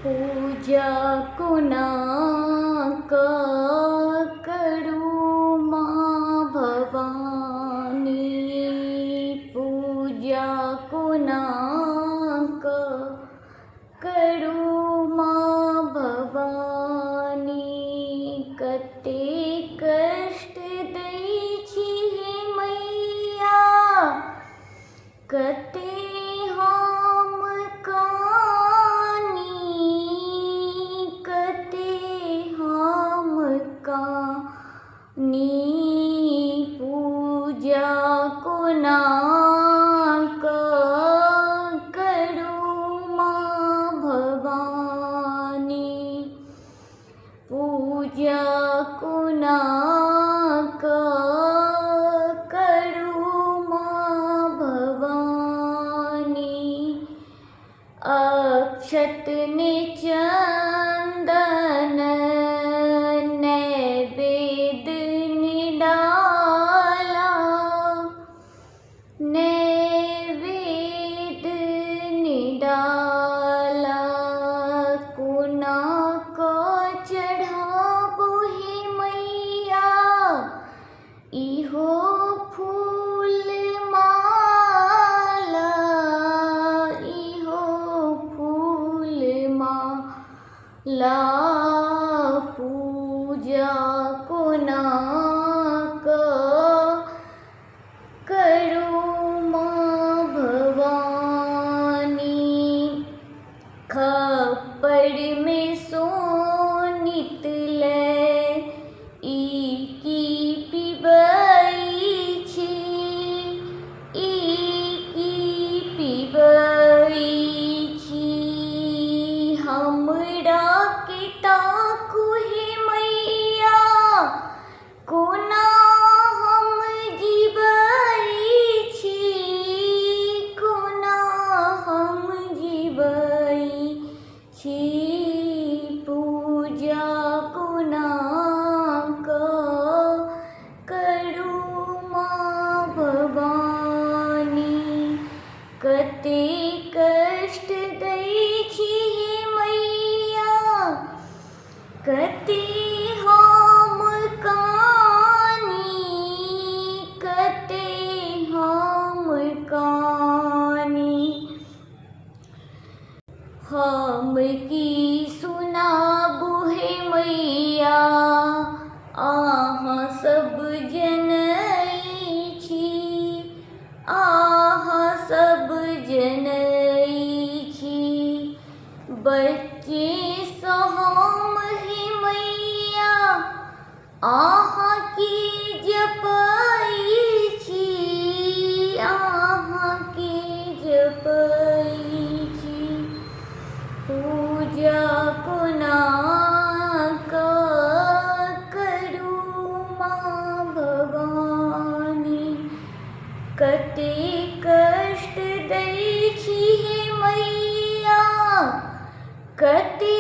पूजा कुणा करू माँ भवानी, पूजा कुणा करू माँ भवानी। कते कष्ट दै छी हे मैया, कते हम कानी, कते हम कानी। पूजा कुणा करू माँ भवानी, पूजा कुणा करू माँ भवानी। अक्षत ने चंदन नैवेद्य निडाला, नैवेद्य निडाला। कुणा को चढ़ाबो हे मैया, इहो फूल माला, इहो फूल माला। पूजा कुणा करू माँ भवानी। खप्पड़ में सोनित ले की पिबई छी, की पिबई छी। हमरा के ताकू हे मैया, कोना हम जीवई छी, कोना हम जीवई छी। पूजा कुणा करू माँ भवानी। कते कष्ट दै छी हे मैया, कते हम कानी, कते हम कानी। हम की सुनाबू हे मैया, अहाँ सब जनई छी, अहाँ सब जनई छी। बच्चे सँ हम हे मैया, अहाँ की जपई छी, अहाँ की जपई छी। पूजा कुणा करू माँ भवानी। कते कष्ट दै छी हे मैया, कते